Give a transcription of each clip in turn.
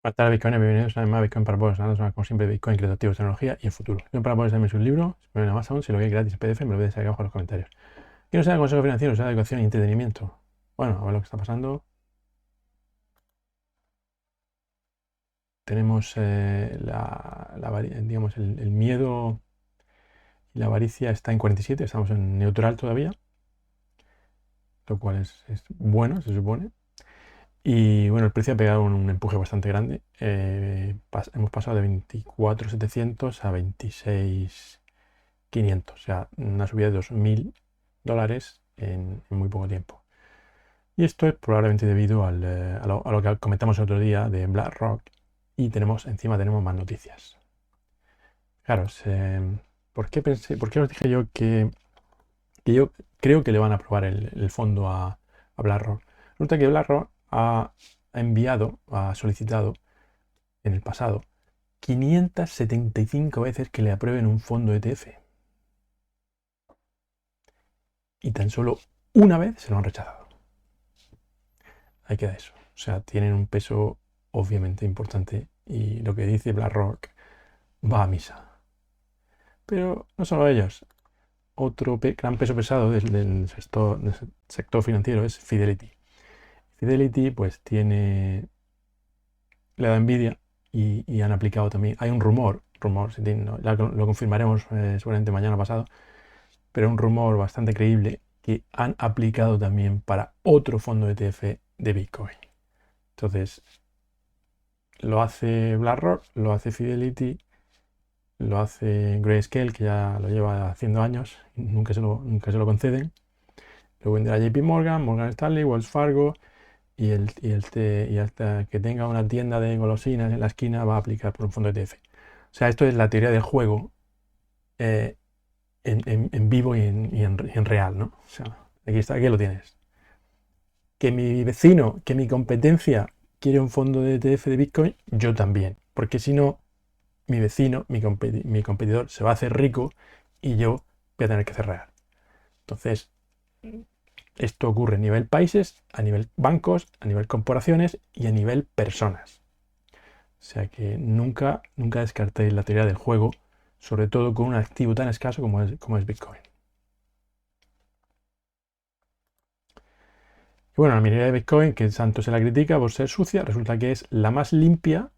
Hola Bitcoin, bienvenidos a más Bitcoin para vos. Nada, como siempre, Bitcoin, criptoactivos, tecnología y el futuro. Bitcoin para vos también es un libro, si me más aún, si lo queréis gratis en PDF, me lo podéis dejar abajo en los comentarios. Que no sea consejo financiero, sea educación y entretenimiento. Bueno, a ver lo que está pasando. Tenemos digamos, el miedo y la avaricia está en 47, estamos en neutral todavía, lo cual es bueno, se supone. Y bueno, el precio ha pegado un empuje bastante grande. Hemos pasado de 24.700 a 26.500, o sea, una subida de $2.000 en muy poco tiempo. Y esto es probablemente debido a lo que comentamos el otro día de BlackRock. Y encima tenemos más noticias. Claro, ¿por qué os dije yo que yo creo que le van a aprobar el fondo a BlackRock? Resulta que BlackRock ha solicitado en el pasado 575 veces que le aprueben un fondo ETF. Y tan solo una vez se lo han rechazado. Ahí queda eso. O sea, tienen un peso obviamente importante y lo que dice BlackRock va a misa. Pero no solo ellos. Otro gran peso pesado del sector financiero es Fidelity. Fidelity pues le da envidia y han aplicado también. Hay un rumor, ya lo confirmaremos seguramente mañana pasado, pero un rumor bastante creíble que han aplicado también para otro fondo ETF de Bitcoin. Entonces, lo hace BlackRock, lo hace Fidelity, lo hace Grayscale, que ya lo lleva haciendo años, nunca se lo conceden. Lo vendrá JP Morgan, Morgan Stanley, Wells Fargo y hasta que tenga una tienda de golosinas en la esquina va a aplicar por un fondo ETF. O sea, esto es la teoría del juego eh, en vivo y en real, ¿no? O sea, aquí lo tienes. Que mi vecino, que mi competencia quiere un fondo de ETF de Bitcoin, yo también. Porque si no, mi vecino, mi competidor, se va a hacer rico y yo voy a tener que cerrar. Entonces, esto ocurre a nivel países, a nivel bancos, a nivel corporaciones y a nivel personas. O sea que nunca descartéis la teoría del juego, sobre todo con un activo tan escaso como es Bitcoin. Y bueno, la minería de Bitcoin, que tanto se la critica por ser sucia, resulta que es la más limpia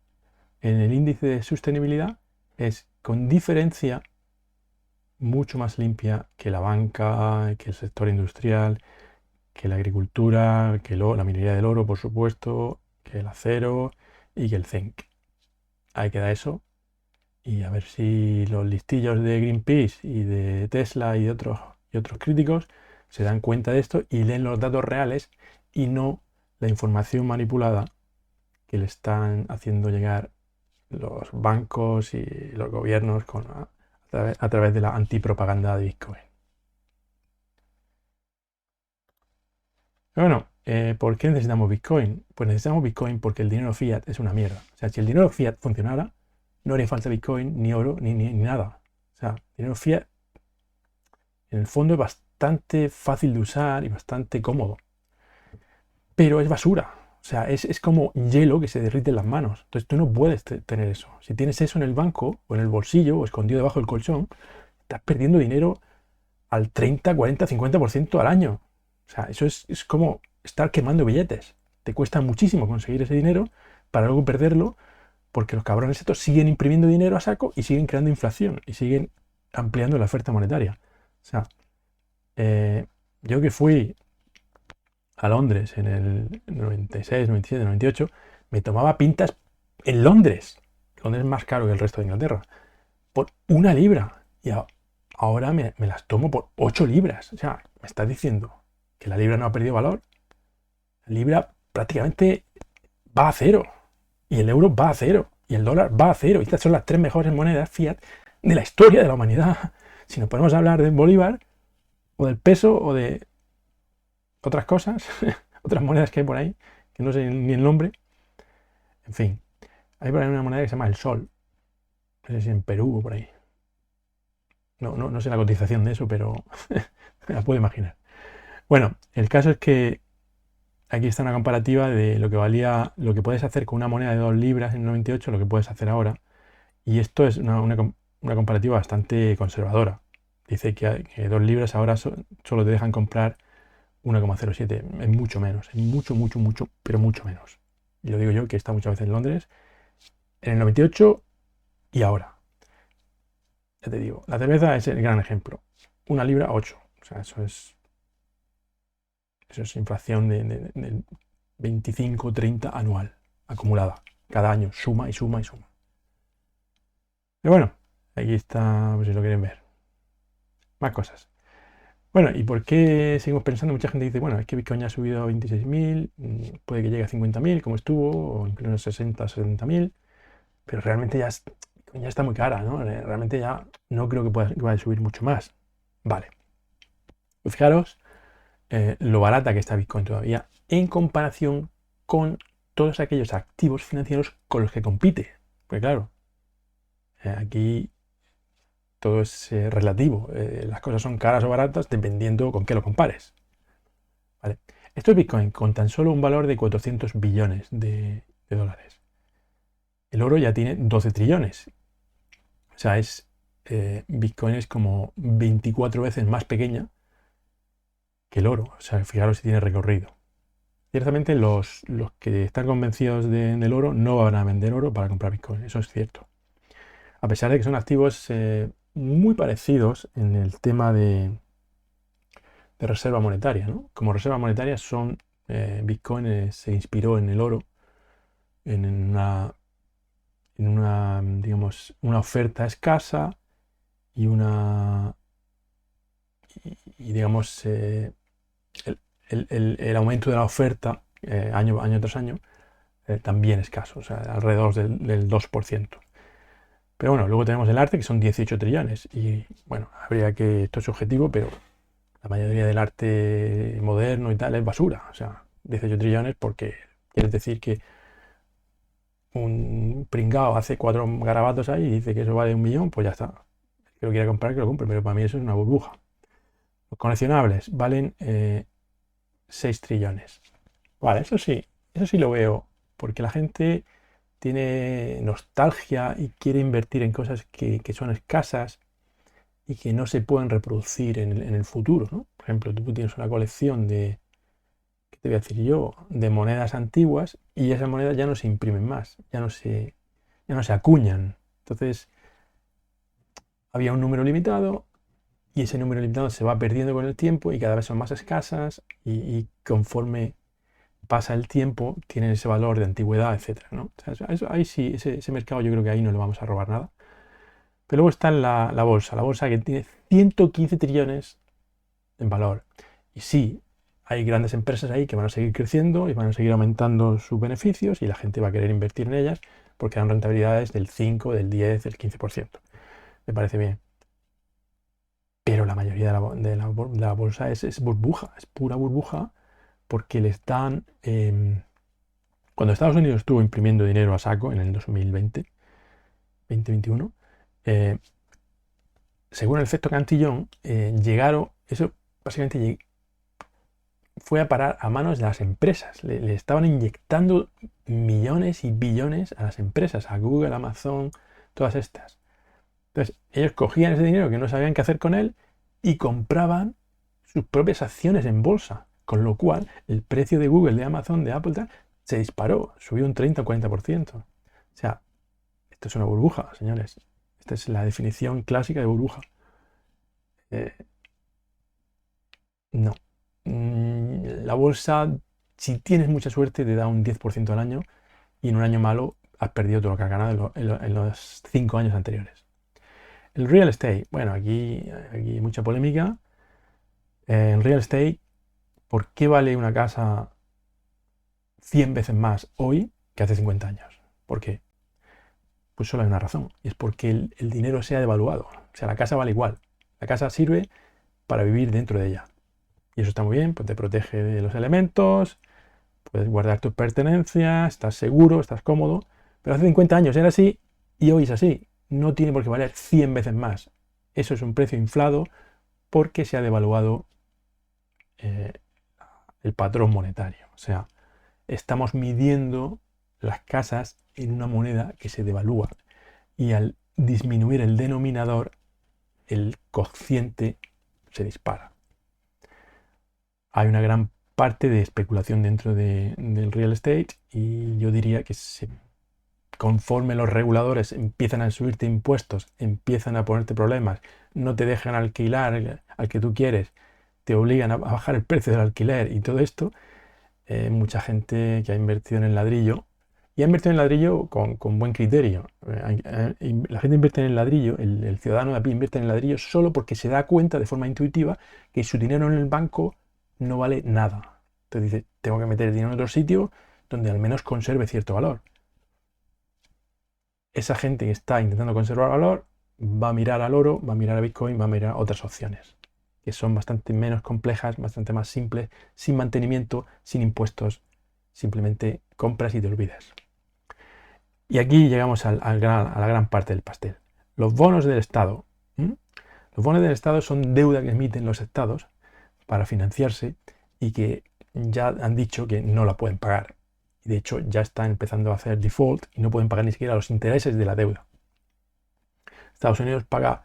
en el índice de sostenibilidad, es con diferencia mucho más limpia que la banca, que el sector industrial, que la agricultura, que la minería del oro, por supuesto, que el acero y que el zinc. Ahí queda eso. Y a ver si los listillos de Greenpeace y de Tesla y otros críticos se dan cuenta de esto y leen los datos reales y no la información manipulada que le están haciendo llegar los bancos y los gobiernos a través de la antipropaganda de Bitcoin. Pero bueno, ¿por qué necesitamos Bitcoin? Pues necesitamos Bitcoin porque el dinero fiat es una mierda. O sea, si el dinero fiat funcionara, no haría falta Bitcoin, ni oro, ni nada. O sea, el dinero fiat en el fondo es bastante fácil de usar y bastante cómodo. Pero es basura. O sea, es como hielo que se derrite en las manos. Entonces tú no puedes tener eso. Si tienes eso en el banco o en el bolsillo o escondido debajo del colchón, estás perdiendo dinero al 30, 40, 50% al año. O sea, eso es como estar quemando billetes. Te cuesta muchísimo conseguir ese dinero para luego perderlo porque los cabrones estos siguen imprimiendo dinero a saco y siguen creando inflación y siguen ampliando la oferta monetaria. O sea, eh, yo que fui a Londres en el 96, 97, 98, me tomaba pintas en Londres. Londres es más caro que el resto de Inglaterra. Por 1 libra. Y ahora me las tomo por 8 libras. O sea, me estás diciendo que la libra no ha perdido valor. La libra prácticamente va a cero. Y el euro va a cero. Y el dólar va a cero. Y estas son las tres mejores monedas fiat de la historia de la humanidad. Si nos podemos hablar del bolívar, o del peso, o de otras cosas, otras monedas que hay por ahí, que no sé ni el nombre. En fin, hay por ahí una moneda que se llama el sol. No sé si en Perú o por ahí. No sé la cotización de eso, pero me la puedo imaginar. Bueno, el caso es que aquí está una comparativa de lo que valía, lo que puedes hacer con una moneda de 2 libras en 98, lo que puedes hacer ahora. Y esto es una comparativa bastante conservadora. Dice que 2 libras ahora solo te dejan comprar 1,07. Es mucho menos, es mucho, mucho, mucho, pero mucho menos. Y lo digo yo, que he estado muchas veces en Londres, en el 98 y ahora. Ya te digo, la cerveza es el gran ejemplo. 1 libra, 8. O sea, eso es inflación del 25-30 anual, acumulada. Cada año, suma y suma y suma. Pero bueno, aquí está, pues si lo quieren ver. Más cosas. Bueno, ¿y por qué seguimos pensando? Mucha gente dice, bueno, es que Bitcoin ya ha subido a 26.000, puede que llegue a 50.000 como estuvo, o incluso 60, 70.000, pero realmente ya está muy cara, ¿no? Realmente ya no creo que vaya a subir mucho más. Vale. Pues fijaros lo barata que está Bitcoin todavía en comparación con todos aquellos activos financieros con los que compite. Pues claro, aquí todo es relativo. Las cosas son caras o baratas dependiendo con qué lo compares. ¿Vale? Esto es Bitcoin con tan solo un valor de 400 billones de dólares. El oro ya tiene 12 trillones. O sea, Bitcoin es como 24 veces más pequeña que el oro. O sea, fijaros si tiene recorrido. Ciertamente los que están convencidos del oro no van a vender oro para comprar Bitcoin. Eso es cierto. A pesar de que son activos muy parecidos en el tema de reserva monetaria, ¿no? Como reserva monetaria Bitcoin se inspiró en el oro, en una, digamos, una oferta escasa y digamos, el aumento de la oferta año tras año también escaso, o sea, alrededor del 2%. Pero bueno, luego tenemos el arte, que son 18 trillones. Y bueno, esto es subjetivo, pero la mayoría del arte moderno y tal es basura. O sea, 18 trillones porque quieres decir que un pringao hace 4 garabatos ahí y dice que eso vale 1 millón, pues ya está. El que lo quiera comprar, que lo compre, pero para mí eso es una burbuja. Los coleccionables valen 6 trillones. Vale, eso sí lo veo, porque la gente tiene nostalgia y quiere invertir en cosas que son escasas y que no se pueden reproducir en el futuro, ¿no? Por ejemplo, tú tienes una colección ¿qué te voy a decir yo? De monedas antiguas y esas monedas ya no se imprimen más, ya no se acuñan. Entonces, había un número limitado y ese número limitado se va perdiendo con el tiempo y cada vez son más escasas y conforme pasa el tiempo tienen ese valor de antigüedad, etcétera, ¿no? O sea, ahí sí, ese mercado yo creo que ahí no le vamos a robar nada. Pero luego está la bolsa que tiene 115 trillones en valor. Y sí, hay grandes empresas ahí que van a seguir creciendo y van a seguir aumentando sus beneficios y la gente va a querer invertir en ellas porque dan rentabilidades del 5, del 10, del 15%. Me parece bien. Pero la mayoría de la bolsa es burbuja, es pura burbuja porque les dan... cuando Estados Unidos estuvo imprimiendo dinero a saco en el 2021, según el efecto Cantillon, eso básicamente fue a parar a manos de las empresas. Le estaban inyectando millones y billones a las empresas, a Google, Amazon, todas estas. Entonces, ellos cogían ese dinero que no sabían qué hacer con él y compraban sus propias acciones en bolsa. Con lo cual, el precio de Google, de Amazon, de Apple, se disparó, subió un 30 o 40%. O sea, esto es una burbuja, señores. Esta es la definición clásica de burbuja. Eh, no. La bolsa, si tienes mucha suerte, te da un 10% al año y en un año malo has perdido todo lo que has ganado en los 5 años anteriores. El real estate, bueno, aquí hay mucha polémica. En real estate, ¿por qué vale una casa 100 veces más hoy que hace 50 años? ¿Por qué? Pues solo hay una razón, y es porque el dinero se ha devaluado. O sea, la casa vale igual. La casa sirve para vivir dentro de ella. Y eso está muy bien, pues te protege de los elementos, puedes guardar tus pertenencias, estás seguro, estás cómodo. Pero hace 50 años era así y hoy es así. No tiene por qué valer 100 veces más. Eso es un precio inflado porque se ha devaluado el patrón monetario. O sea, estamos midiendo las casas en una moneda que se devalúa y al disminuir el denominador, el cociente se dispara. Hay una gran parte de especulación dentro del real estate y yo diría que conforme los reguladores empiezan a subirte impuestos, empiezan a ponerte problemas, no te dejan alquilar al que tú quieres, te obligan a bajar el precio del alquiler y todo esto, mucha gente que ha invertido en el ladrillo, y ha invertido en el ladrillo con buen criterio. La gente invierte en el ladrillo, el ciudadano de a pie invierte en el ladrillo solo porque se da cuenta de forma intuitiva que su dinero en el banco no vale nada. Entonces dice, tengo que meter el dinero en otro sitio donde al menos conserve cierto valor. Esa gente que está intentando conservar valor va a mirar al oro, va a mirar a Bitcoin, va a mirar a otras opciones que son bastante menos complejas, bastante más simples, sin mantenimiento, sin impuestos, simplemente compras y te olvidas. Y aquí llegamos a la gran parte del pastel. Los bonos del Estado. Los bonos del Estado son deuda que emiten los estados para financiarse y que ya han dicho que no la pueden pagar. Y de hecho ya están empezando a hacer default y no pueden pagar ni siquiera los intereses de la deuda. Estados Unidos paga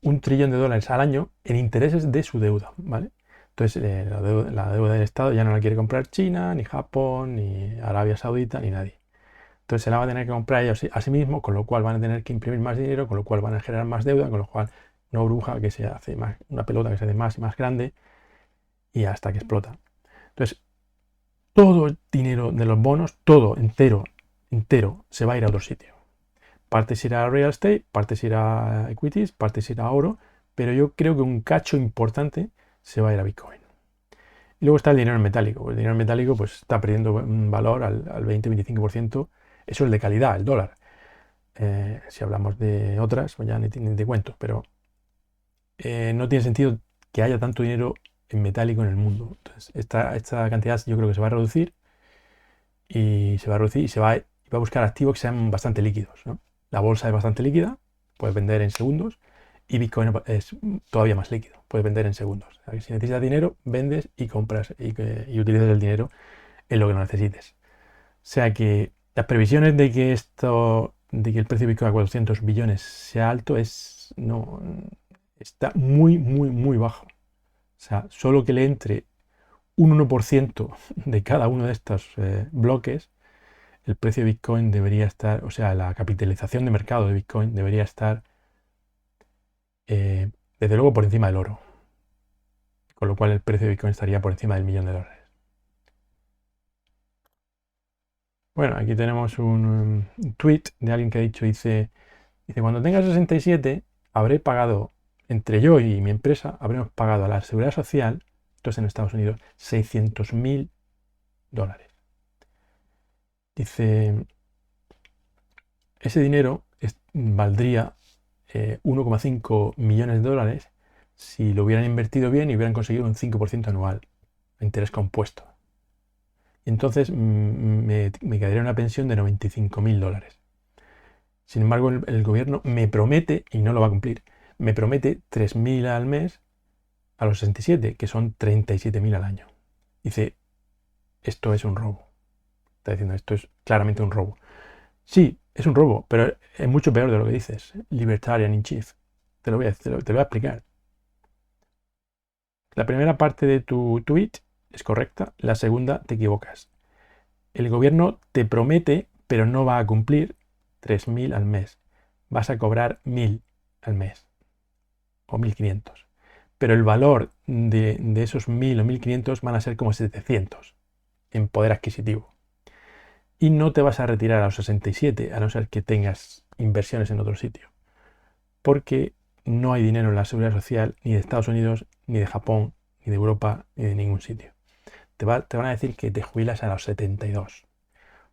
$1 trillón al año en intereses de su deuda, ¿vale? Entonces la deuda del Estado ya no la quiere comprar China, ni Japón, ni Arabia Saudita, ni nadie. Entonces se la va a tener que comprar ellos a sí mismos, con lo cual van a tener que imprimir más dinero, con lo cual van a generar más deuda, con lo cual una burbuja que se hace más, una pelota que se hace más y más grande y hasta que explota. Entonces, todo el dinero de los bonos, todo entero, se va a ir a otro sitio. Parte se irá a real estate, parte se irá a equities, parte se irá a oro, pero yo creo que un cacho importante se va a ir a Bitcoin. Y luego está el dinero en metálico. El dinero en metálico pues, está perdiendo un valor al 20-25%. Eso es de calidad, el dólar. Si hablamos de otras, pues ya ni te cuento, pero no tiene sentido que haya tanto dinero en metálico en el mundo. Entonces, esta cantidad yo creo que se va a reducir y se va a buscar activos que sean bastante líquidos, ¿no? La bolsa es bastante líquida, puedes vender en segundos, y Bitcoin es todavía más líquido, puedes vender en segundos. O sea, si necesitas dinero, vendes y compras y utilizas el dinero en lo que no necesites. O sea que las previsiones de que el precio de Bitcoin a 400 billones sea alto está muy, muy, muy bajo. O sea, solo que le entre un 1% de cada uno de estos bloques, el precio de Bitcoin debería estar, o sea, la capitalización de mercado de Bitcoin debería estar, desde luego, por encima del oro. Con lo cual el precio de Bitcoin estaría por encima del $1.000.000. Bueno, aquí tenemos un tweet de alguien que ha dicho, dice, cuando tenga 67, habré pagado, entre yo y mi empresa, habremos pagado a la Seguridad Social, esto es en Estados Unidos, $600.000. Dice, ese dinero valdría 1,5 millones de dólares si lo hubieran invertido bien y hubieran conseguido un 5% anual de interés compuesto. Y entonces me quedaría una pensión de $95.000. Sin embargo, el gobierno me promete, y no lo va a cumplir, me promete 3.000 al mes a los 67, que son 37.000 al año. Dice, esto es un robo. Está diciendo, esto es claramente un robo. Sí, es un robo, pero es mucho peor de lo que dices. Libertarian in chief. Te lo voy a explicar. La primera parte de tu tweet es correcta, la segunda te equivocas. El gobierno te promete, pero no va a cumplir 3.000 al mes. Vas a cobrar 1.000 al mes o 1.500. Pero el valor de esos 1.000 o 1.500 van a ser como 700 en poder adquisitivo. Y no te vas a retirar a los 67 a no ser que tengas inversiones en otro sitio. Porque no hay dinero en la seguridad social ni de Estados Unidos, ni de Japón, ni de Europa, ni de ningún sitio. Te van a decir que te jubilas a los 72. O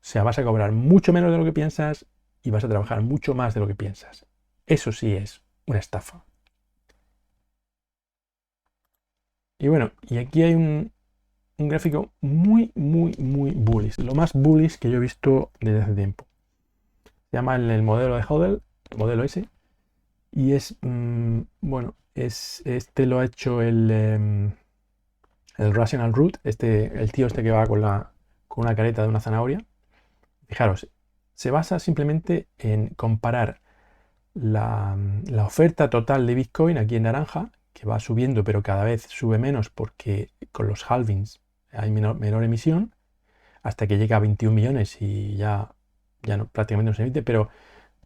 sea, vas a cobrar mucho menos de lo que piensas y vas a trabajar mucho más de lo que piensas. Eso sí es una estafa. Y bueno, y aquí hay un gráfico muy, muy, muy bullish. Lo más bullish que yo he visto desde hace tiempo. Se llama el modelo de Hodel, el modelo S. Y es, bueno, este lo ha hecho el el Rational Root, el tío este que va con una careta de una zanahoria, fijaros, se basa simplemente en comparar la oferta total de Bitcoin aquí en naranja, que va subiendo pero cada vez sube menos porque con los halvings hay menor emisión, hasta que llega a 21 millones y ya no, prácticamente no se emite, pero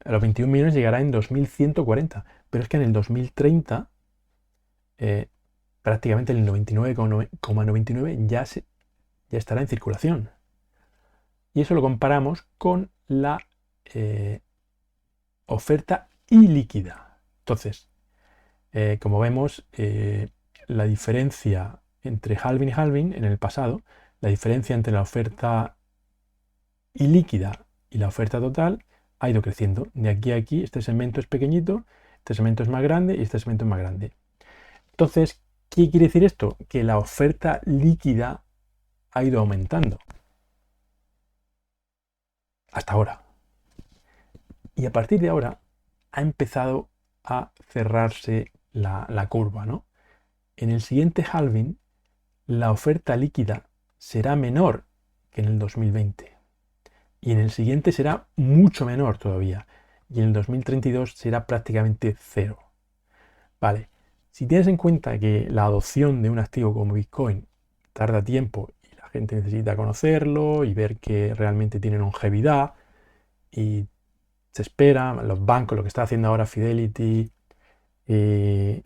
a los 21 millones llegará en 2140. Pero es que en el 2030 eh, prácticamente el 99,99 ya estará en circulación. Y eso lo comparamos con la oferta ilíquida. Entonces, como vemos, la diferencia entre halving y halving en el pasado, la diferencia entre la oferta ilíquida y la oferta total ha ido creciendo. De aquí a aquí, este segmento es pequeñito, este segmento es más grande y este segmento es más grande. Entonces, ¿qué quiere decir esto? Que la oferta líquida ha ido aumentando. Hasta ahora. Y a partir de ahora ha empezado a cerrarse la curva, ¿no? En el siguiente halving, la oferta líquida será menor que en el 2020. Y en el siguiente será mucho menor todavía. Y en el 2032 será prácticamente cero. Vale, si tienes en cuenta que la adopción de un activo como Bitcoin tarda tiempo y la gente necesita conocerlo y ver que realmente tiene longevidad y se espera, los bancos, lo que está haciendo ahora Fidelity y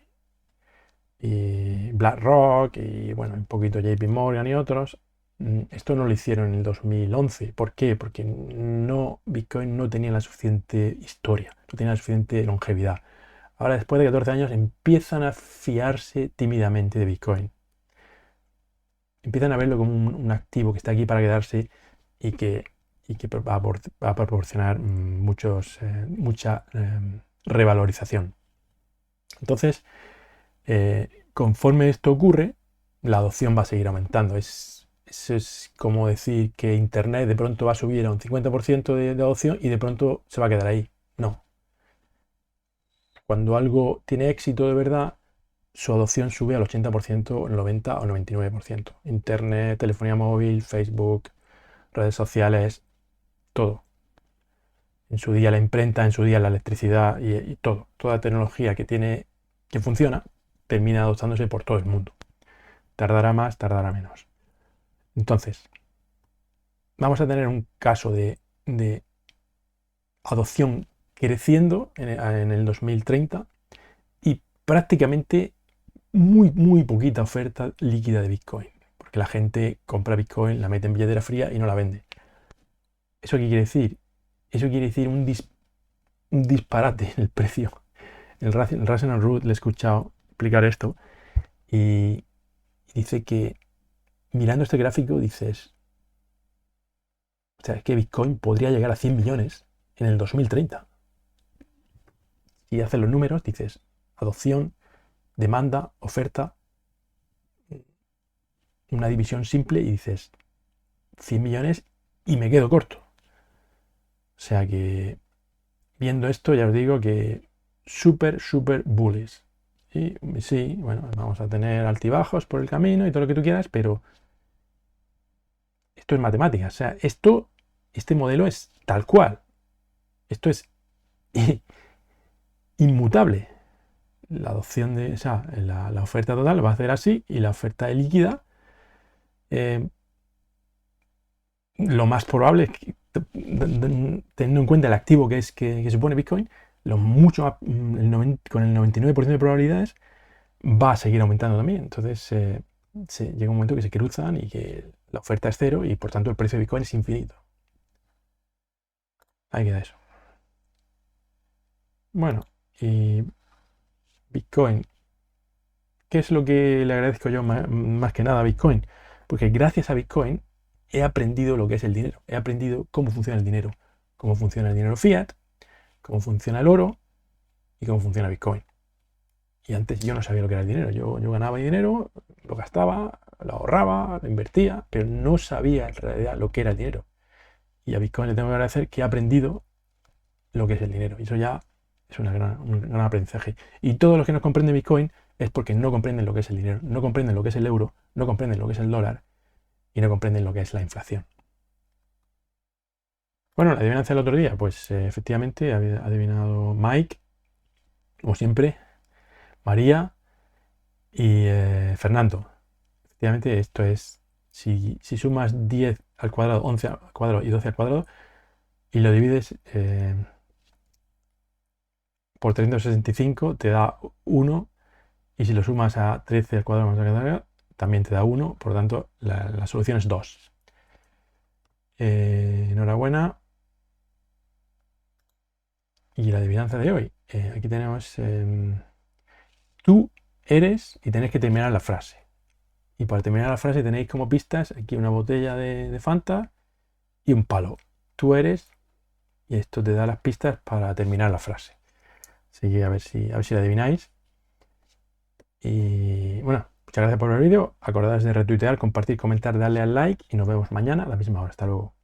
BlackRock y bueno, un poquito JP Morgan y otros, esto no lo hicieron en el 2011. ¿Por qué? Porque Bitcoin no tenía la suficiente historia, no tenía la suficiente longevidad. Ahora, después de 14 años, empiezan a fiarse tímidamente de Bitcoin. Empiezan a verlo como un activo que está aquí para quedarse y que va a proporcionar mucha revalorización. Entonces, conforme esto ocurre, la adopción va a seguir aumentando. Eso es como decir que Internet de pronto va a subir a un 50% de adopción y de pronto se va a quedar ahí. No. Cuando algo tiene éxito de verdad, su adopción sube al 80%, el 90% o el 99%. Internet, telefonía móvil, Facebook, redes sociales, todo. En su día la imprenta, en su día la electricidad y todo. Toda tecnología que funciona, termina adoptándose por todo el mundo. Tardará más, tardará menos. Entonces, vamos a tener un caso de adopción creciendo en el 2030 y prácticamente muy poquita oferta líquida de Bitcoin, porque la gente compra Bitcoin, la mete en billetera fría y no la vende. ¿Eso qué quiere decir? Eso quiere decir un disparate en el precio. El Rational Root le he escuchado explicar esto y dice que mirando este gráfico dices, o sea, es que Bitcoin podría llegar a 100 millones en el 2030. Y haces los números, dices, adopción, demanda, oferta, una división simple y dices 100 millones y me quedo corto. O sea que viendo esto ya os digo que súper bullish. Y sí, bueno, vamos a tener altibajos por el camino y todo lo que tú quieras, pero esto es matemática. O sea, este modelo es tal cual. Esto es inmutable. La adopción o sea, la oferta total va a ser así y la oferta líquida, lo más probable es que, teniendo en cuenta el activo que supone Bitcoin, con el 99% de probabilidades va a seguir aumentando también. Entonces llega un momento que se cruzan y que la oferta es cero y por tanto el precio de Bitcoin es infinito. Ahí queda eso. Bueno, y Bitcoin. ¿Qué es lo que le agradezco yo más que nada a Bitcoin? Porque gracias a Bitcoin he aprendido lo que es el dinero. He aprendido cómo funciona el dinero. Cómo funciona el dinero fiat, cómo funciona el oro y cómo funciona Bitcoin. Y antes yo no sabía lo que era el dinero. Yo ganaba dinero, lo gastaba, lo ahorraba, lo invertía, pero no sabía en realidad lo que era el dinero. Y a Bitcoin le tengo que agradecer que he aprendido lo que es el dinero. Y eso ya es un gran aprendizaje. Y todos los que nos comprenden Bitcoin es porque no comprenden lo que es el dinero, no comprenden lo que es el euro, no comprenden lo que es el dólar y no comprenden lo que es la inflación. Bueno, la adivinanza del otro día, pues efectivamente había adivinado Mike, como siempre, María y Fernando. Efectivamente, esto es, si sumas 10 al cuadrado, 11 al cuadrado y 12 al cuadrado y lo divides por 365, te da 1, y si lo sumas a 13 al cuadrado más la cuadrada, también te da 1, por lo tanto la solución es 2. Enhorabuena. Y la adivinanza de hoy, aquí tenemos, tú eres, y tenéis que terminar la frase. Y para terminar la frase tenéis como pistas aquí una botella de Fanta y un palo. Tú eres, y esto te da las pistas para terminar la frase. Así que a ver si la adivináis. Y bueno, muchas gracias por ver el vídeo. Acordaos de retuitear, compartir, comentar, darle al like y nos vemos mañana a la misma hora. Hasta luego.